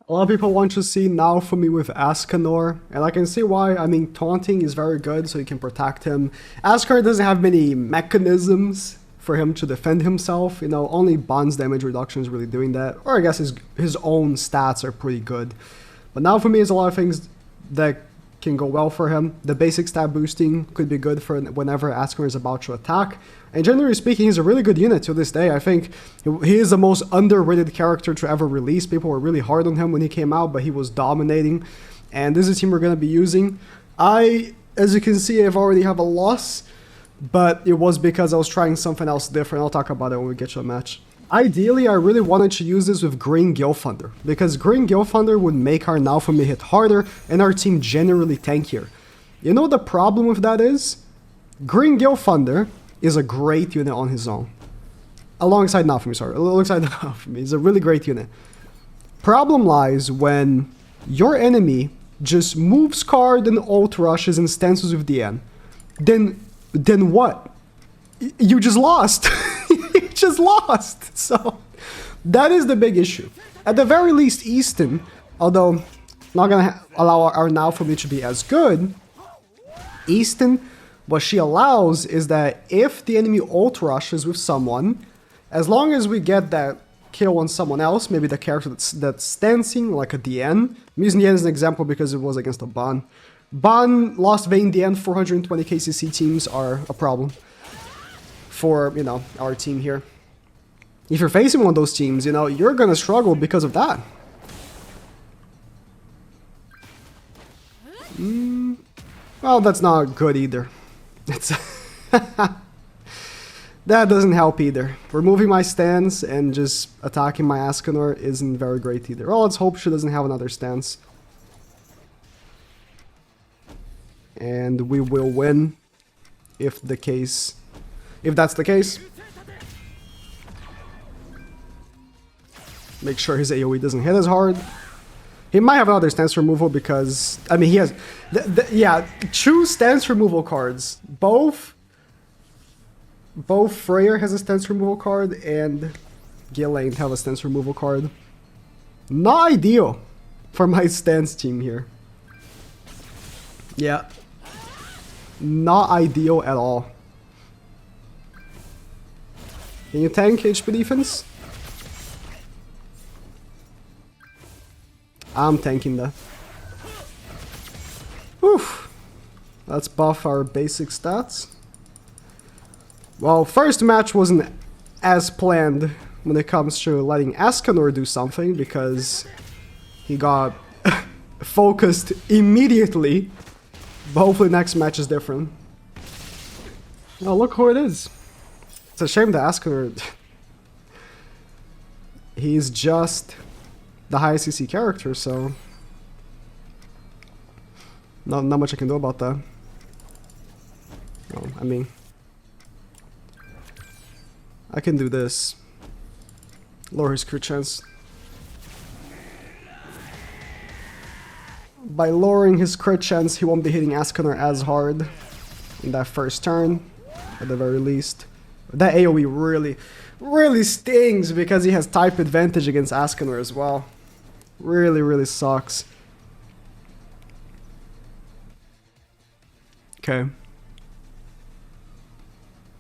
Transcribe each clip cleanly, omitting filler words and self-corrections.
A lot of people want to see now for me with ESCANOR, and I can see why. I mean, taunting is very good, so you can protect him. ESCANOR doesn't have many mechanisms for him to defend himself. You know, only Bond's damage reduction is really doing that. Or I guess his own stats are pretty good. But now for me, there's a lot of things that can go well for him. The basic stat boosting could be good for whenever ESCANOR is about to attack. And generally speaking, he's a really good unit to this day. I think he is the most underrated character to ever release. People were really hard on him when he came out, but he was dominating. And this is a team we're going to be using. As you can see, I've already have a loss, but it was because I was trying something else different. I'll talk about it when we get to a match. Ideally, I really wanted to use this with Green Gilthunder, because Green Gilthunder would make our Naofumi hit harder and our team generally tankier. You know what the problem with that is? Green Gilthunder is a great unit on his own. Alongside Naofumi, he's a really great unit. Problem lies when your enemy just moves card and ult rushes and stances with DN. Then what? You just lost. You just lost. So that is the big issue. At the very least, Easton, although not gonna allow our Naofumi to be as good, Easton, what she allows is that if the enemy ult rushes with someone, as long as we get that kill on someone else, maybe the character that's stancing, like a DN. I'm using DN as an example because it was against a Ban. Ban, Lost Vein, DN, 420 KCC teams are a problem for, you know, our team here. If you're facing one of those teams, you know, you're gonna struggle because of that. Well, that's not good either. It's that doesn't help either. Removing my stance and just attacking my ESCANOR isn't very great either. Well, let's hope she doesn't have another stance. And we will win if that's the case. Make sure his AoE doesn't hit as hard. He might have another stance removal because, I mean, he has, yeah, two stance removal cards. Both Freyr has a stance removal card and Ghislaine have a stance removal card. Not ideal for my stance team here. Yeah. Not ideal at all. Can you tank HP defense? I'm tanking that. Oof. Let's buff our basic stats. Well, first match wasn't as planned when it comes to letting ESCANOR do something because he got focused immediately. But hopefully next match is different. Oh, look who it is. It's a shame that ESCANOR... He's just the highest CC character, so... Not much I can do about that. Oh, I mean... I can do this. Lower his crit chance. By lowering his crit chance, he won't be hitting ESCANOR as hard in that first turn, at the very least. That AoE really stings because he has type advantage against ESCANOR as well. Really sucks. Okay.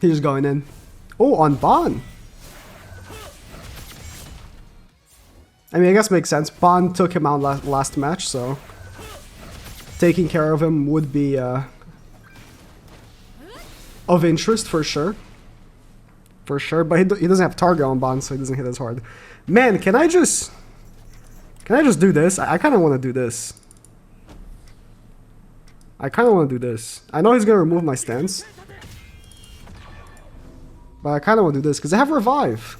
He's going in. Oh, on Ban. I mean, I guess it makes sense. Ban took him out last match, so taking care of him would be of interest for sure. For sure, but he doesn't have target on Ban, so he doesn't hit as hard. Man, can I just do this? I kind of want to do this. I kind of want to do this. I know he's going to remove my stance. But I kind of want to do this, because I have Revive.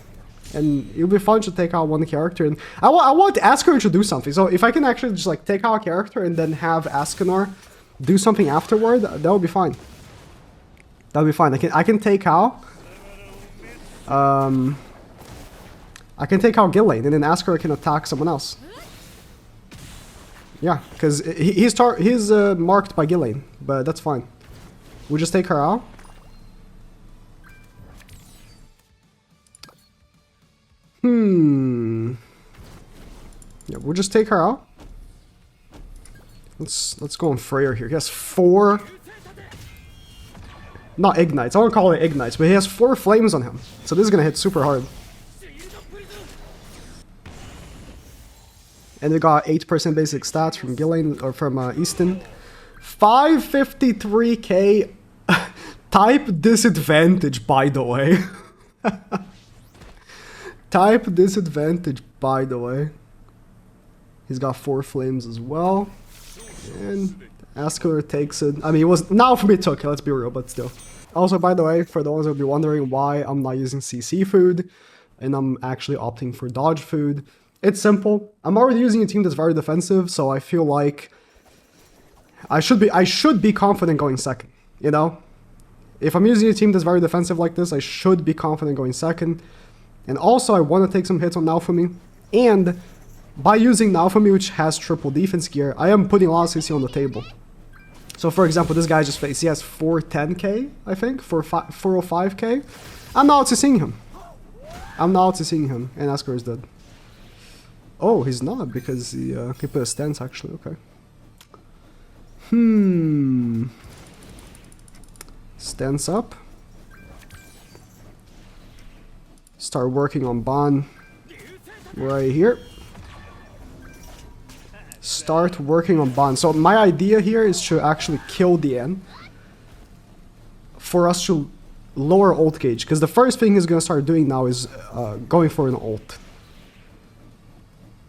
And it'll be fun to take out one character. And I want ESCANOR to do something. So if I can actually just like take out a character and then have ESCANOR do something afterward, that would be fine. That would be fine. I can take out... I can take out Ghislaine, and then ESCANOR can attack someone else. Yeah, because he's marked by Ghislaine, but that's fine. We'll just take her out. Yeah, we'll just take her out. Let's go on Freyr here. He has 4... Not ignites. I won't call it ignites, but he has 4 flames on him. So this is gonna hit super hard. And we got 8% basic stats from Gillian or from Easton. 553k type disadvantage, by the way. Type disadvantage, by the way. He's got 4 flames as well. And ESCANOR takes it. I mean, it was now for me took it, let's be real, but still. Also, by the way, for the ones that will be wondering why I'm not using CC food and I'm actually opting for dodge food, it's simple. I'm already using a team that's very defensive, so I feel like I should be confident going second, you know? If I'm using a team that's very defensive like this, I should be confident going second. And also, I want to take some hits on Naofumi. And by using Naofumi, which has triple defense gear, I am putting a lot of CC on the table. So for example, this guy just faced, he has 410k, I think, 405k. I'm not out-CCing him. I'm not out-CCing him, and ESCANOR is dead. Oh, he's not, because he put a stance, actually, okay. Stance up. Start working on Ban right here. Start working on Ban. So my idea here is to actually kill the N for us to lower ult gauge, because the first thing he's going to start doing now is going for an ult.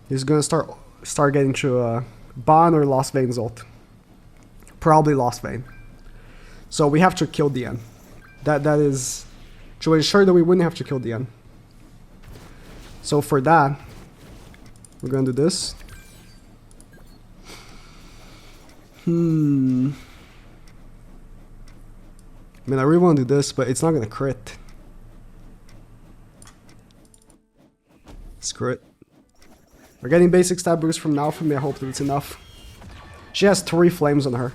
He's going to start getting to Ban or Lost Vein's ult. Probably Lost Vein. So we have to kill the N. That is to ensure that we wouldn't have to kill the N. So for that, we're going to do this. I mean, I really want to do this, but it's not going to crit. Screw it. We're getting basic stat boost from Naofumi. I hope that it's enough. She has 3 flames on her.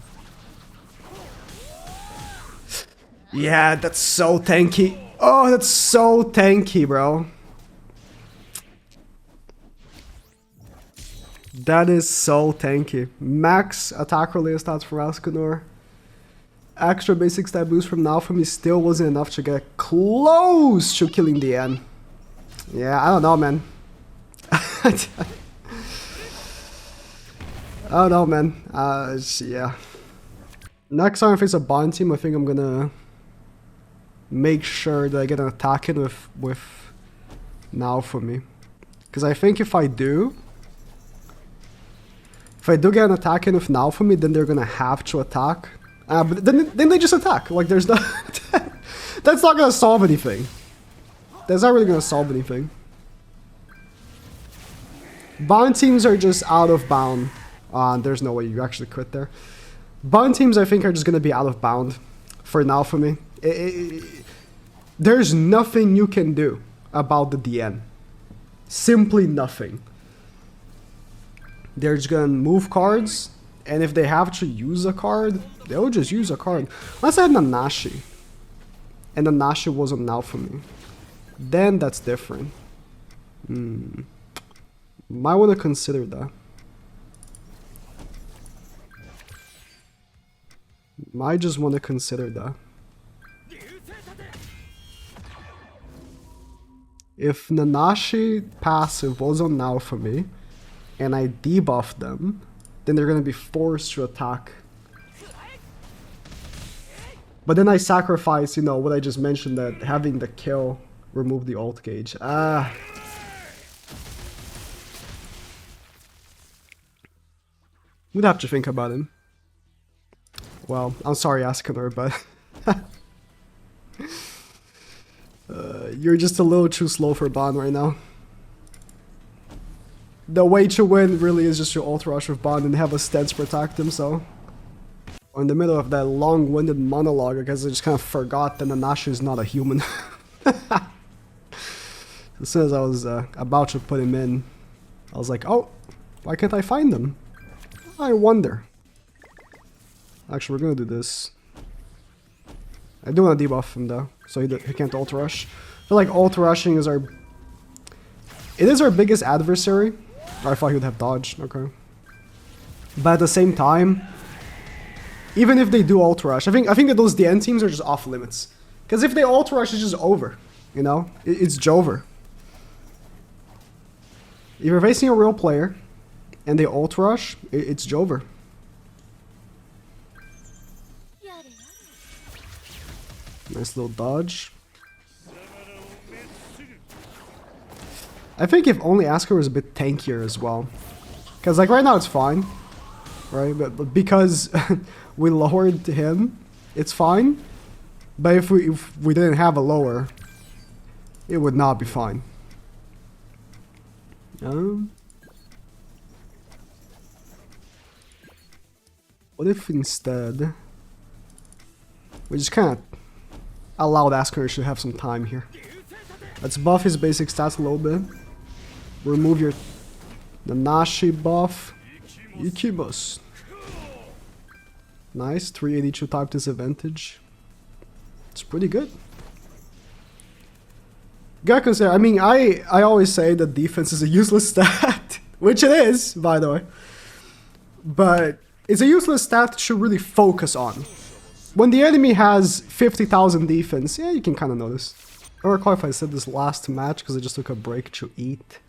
Yeah, that's so tanky. Oh, that's so tanky, bro. That is so tanky. Max attack related stats from ESCANOR. Extra basic stat boost from Naofumi still wasn't enough to get close to killing the N. Yeah, I don't know, man. I don't know, man. Yeah. Next time I face a Bond team, I think I'm gonna make sure that I get an attack in with Naofumi. Because I think if I do get an attack in with Naofumi, then they're gonna have to attack. But then they just attack. Like, there's no... That's not gonna solve anything. That's not really gonna solve anything. Bond teams are just out of bound. There's no way you actually quit there. Bond teams, I think, are just gonna be out of bound for Naofumi. There's nothing you can do about the DN. Simply nothing. They're just gonna move cards, and if they have to use a card, they'll just use a card. Unless I had Nanashi, and Nanashi was on Naofumi, then that's different. Might want to consider that. Might just want to consider that. If Nanashi passive was on Naofumi, and I debuff them, then they're gonna be forced to attack. But then I sacrifice, you know, what I just mentioned, that having the kill remove the ult gauge. We'd have to think about it. Well, I'm sorry, ESCANOR, but you're just a little too slow for Bond right now. The way to win really is just to ult rush with Bond and have a stance protect him, so... In the middle of that long-winded monologue, I guess I just kind of forgot that Nanashi is not a human. As soon as I was about to put him in, I was like, oh, why can't I find them? I wonder. Actually, we're gonna do this. I do want to debuff him though, so he can't ult rush. I feel like ult rushing is our... It is our biggest adversary, I thought he would have dodge. Okay. But at the same time, even if they do ult rush, I think that those DN teams are just off limits. Because if they ult rush, it's just over. You know, it's Jover. If you're facing a real player and they ult rush, it's Jover. Nice little dodge. I think if only Asker was a bit tankier as well. Because like right now it's fine. Right? But because we lowered him, it's fine. But if we didn't have a lower, it would not be fine. What if instead we just kind of allowed Asker to have some time here? Let's buff his basic stats a little bit. Remove your Nanashi buff. Ikibus. Nice, 382 type disadvantage. It's pretty good. Gotta consider, I mean, I always say that defense is a useless stat, which it is, by the way. But it's a useless stat to really focus on. When the enemy has 50,000 defense, yeah, you can kind of notice. I don't recall if I said this last match because I just took a break to eat.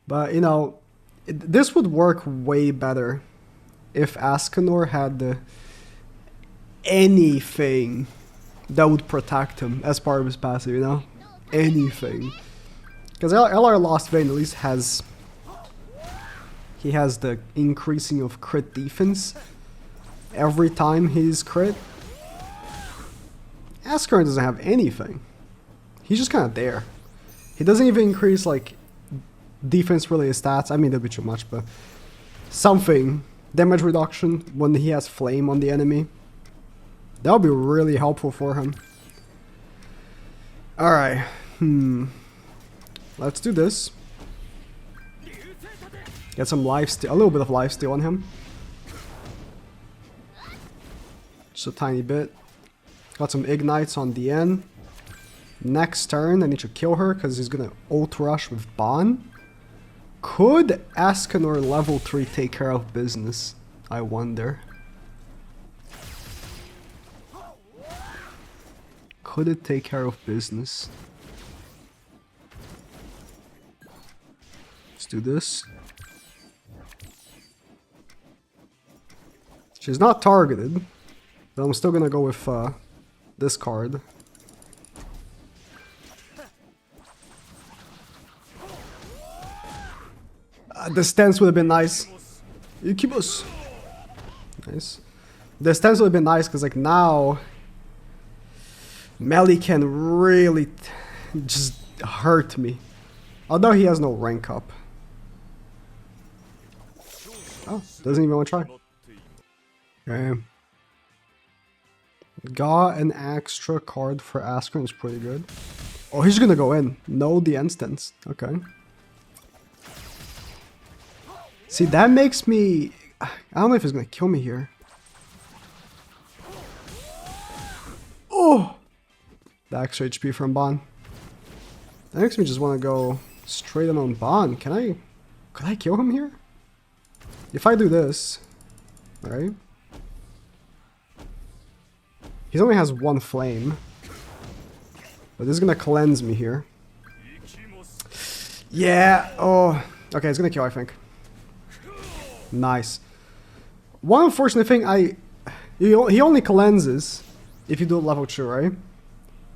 But, you know, this would work way better if ESCANOR had anything that would protect him as part of his passive, you know? Anything. Because LR Lost Vein at least has... He has the increasing of crit defense every time he's crit. ESCANOR doesn't have anything. He's just kind of there. He doesn't even increase, like, defense-related stats. I mean, that'd be too much, but... Something. Damage reduction when he has flame on the enemy. That would be really helpful for him. Alright. Let's do this. Get some lifesteal, a little bit of lifesteal on him. Just a tiny bit. Got some ignites on the end. Next turn, I need to kill her because he's gonna ult rush with Ban. Could ESCANOR level 3 take care of business? I wonder. Could it take care of business? Let's do this. She's not targeted, but I'm still gonna go with this card. The stance would have been nice. Ikibus. Nice. The stance would have been nice because, like, now Melly can really just hurt me. Although he has no rank up. Oh, doesn't even want to try. Okay. Got an extra card for Asker, is pretty good. Oh, he's gonna go in. No, the instance. Okay. See, that makes me... I don't know if he's gonna kill me here. Oh! The extra HP from Ban. That makes me just want to go straight on Ban. Could I kill him here? If I do this, right? He only has one flame. But this is gonna cleanse me here. Yeah, oh. Okay, it's gonna kill, I think. Nice. One unfortunate thing, he only cleanses if you do level 2, right?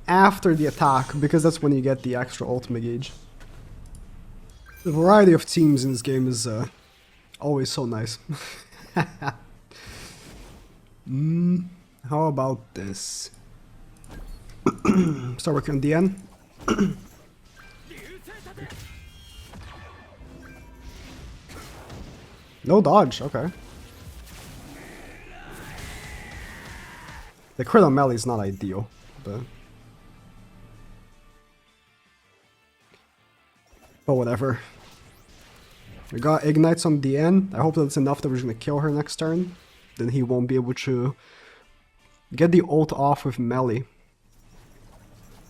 After the attack, because that's when you get the extra ultimate gauge. The variety of teams in this game is always so nice. How about this? Start working on DN. No dodge, okay. The crit on melee is not ideal, but whatever. We got ignites on the end. I hope that's enough that we're just gonna kill her next turn. Then he won't be able to get the ult off with melee.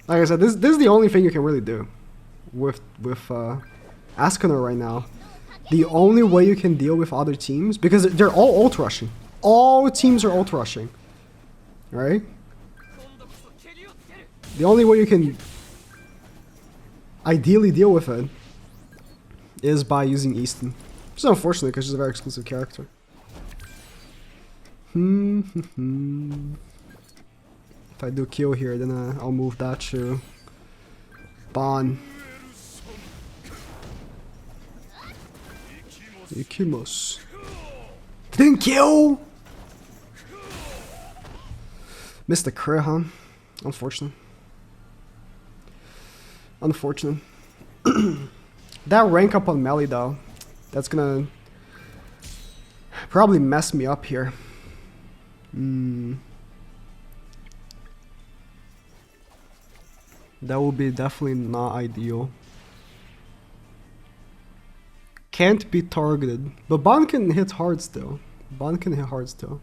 Like I said, this is the only thing you can really do with ESCANOR right now. The only way you can deal with other teams, because they're all ult rushing. All teams are ult rushing. Right? The only way you can ideally deal with it is by using Easton. It's unfortunate because she's a very exclusive character. If I do kill here, then I'll move that to Ban. Ikimos. Didn't kill! Missed the crit, huh? Unfortunate. Unfortunate. That rank up on melee though, that's gonna probably mess me up here. That will be definitely not ideal. Can't be targeted. But Ban can hit hard still. Ban can hit hard still.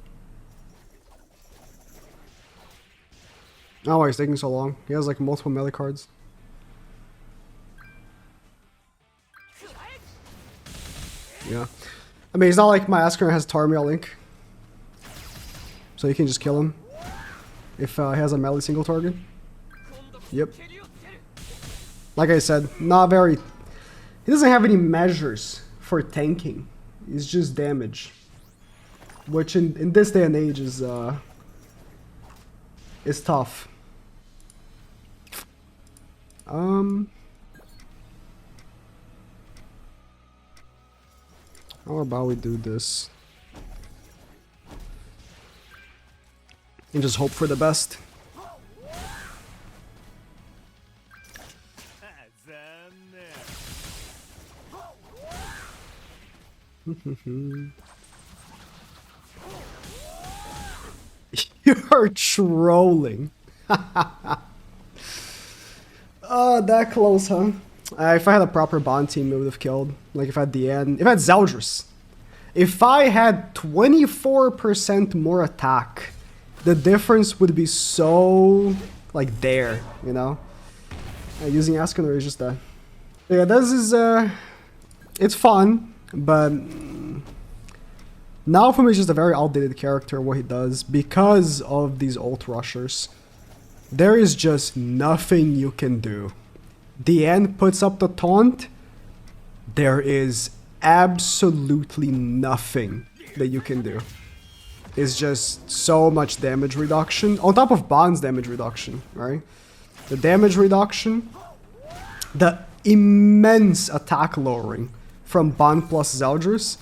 Oh, why he's taking so long. He has like multiple melee cards. Yeah. I mean, it's not like my ESCANOR has Tarmiel Link. So you can just kill him if he has a melee single target. Yep. Like I said, not very... He doesn't have any measures for tanking. It's just damage. Which in this day and age is tough. How about we do this? And just hope for the best. You're trolling. Oh, that close, huh? If I had a proper Bond team, it would have killed. Like if I had Diane, if I had Zeldris. If I had 24% more attack, the difference would be so, like, there, you know? Using ESCANOR is just that. Yeah, this is, it's fun, but now for me, it's just a very outdated character, what he does, because of these ult rushers. There is just nothing you can do. Diane puts up the taunt, there is absolutely nothing that you can do. It's just so much damage reduction, on top of Bond's damage reduction, right? The damage reduction, the immense attack lowering from Bond plus Zeldris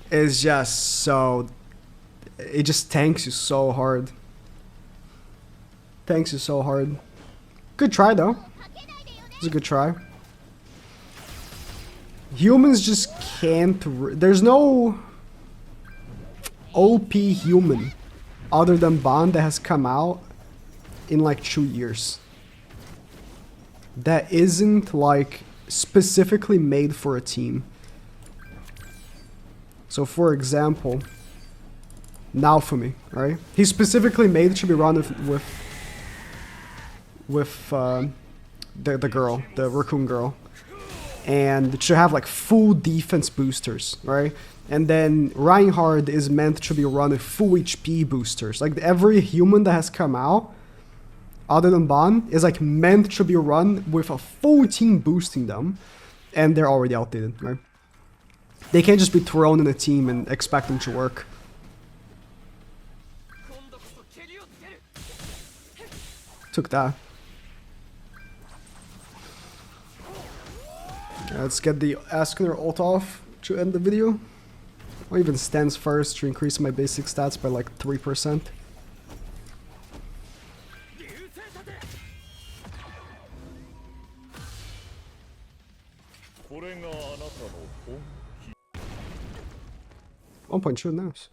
is just so... It just tanks you so hard. Tanks you so hard. Good try though. It's a good try. Humans just can't... There's no OP human other than Bond that has come out in like 2 years. That isn't like specifically made for a team. So for example, Naofumi, right? He's specifically made to be run with the girl, the raccoon girl. And it should have like full defense boosters, right? And then Reinhardt is meant to be run with full HP boosters. Like every human that has come out, other than Ban, is like meant to be run with a full team boosting them. And they're already outdated, right? They can't just be thrown in a team and expect them to work. Took that. Let's get the ESCANOR ult off to end the video. Or even stands first to increase my basic stats by like 3%. $1.2, nice.